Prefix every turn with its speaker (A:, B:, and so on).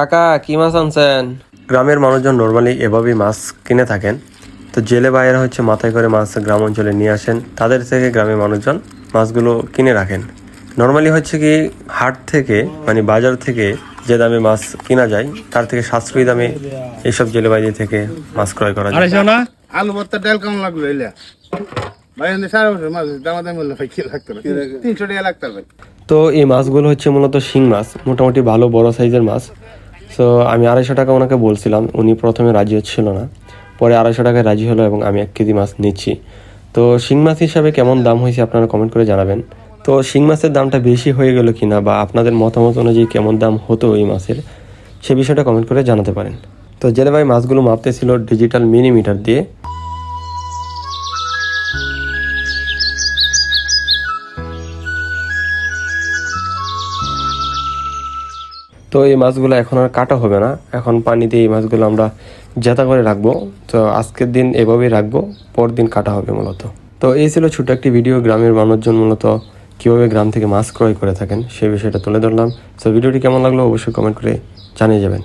A: কাকা কি মাছ আনছেন? গ্রামের মানুষজন নর্মালি এভাবেই মাছ কিনে থাকেন। তো জেলে ভাইয়েরা হচ্ছে মাথায় করে মাছ গ্রাম অঞ্চলে নিয়ে আসেন, তাদের থেকে গ্রামের মানুষজন মাছগুলো কিনে রাখেন। নর্মালি হচ্ছে কি হাট থেকে মানে বাজার থেকে যে দামে মাছ কিনা যায় তার থেকে সাশ্রয়ী দামে এইসব জেলে ভাইদের থেকে মাছ ক্রয় করা যায়।
B: আলু ভর্তা ডাল কেমন লাগলো এলে ভাই? 4 বছর মাছ দামাদামি বললে ভাই কি লাগতো 300 টাকা লাগতো ভাই।
A: তো এই মাছগুলো হচ্ছে মূলত শিং মাছ, মোটামুটি ভালো বড় সাইজের মাছ। সো আমি 250 টাকা ওনাকে বলছিলাম, উনি প্রথমে রাজি হচ্ছিল না, পরে 250 টাকায় রাজি হলো এবং আমি 1 কেজি মাছ নিচ্ছি। তো শিং মাছ হিসাবে কেমন দাম হয়েছে আপনারা কমেন্ট করে জানাবেন। তো শিং মাছের দামটা বেশি হয়ে গেল কিনা বা আপনাদের মতামত অনুযায়ী কেমন দাম হতো এই মাছের, সে বিষয়টা কমেন্ট করে জানাতে পারেন। তো জেলে ভাই মাছগুলো মাপতেছিল ডিজিটাল মিলিমিটার দিয়ে। তো এই মাছগুলো এখন আর কাটা হবে না, এখন পানিতে এই মাছগুলো আমরা জেতা করে রাখবো। তো আজকের দিন এভাবেই রাখবো, পরদিন কাটা হবে মূলত। তো এই ছিল ছোট একটি ভিডিও, গ্রামের মানুষজন মূলত কীভাবে গ্রাম থেকে মাছ ক্রয় করে থাকেন সেই বিষয়টা তুলে ধরলাম। তো ভিডিওটি কেমন লাগলো অবশ্যই কমেন্ট করে জানিয়ে যাবেন।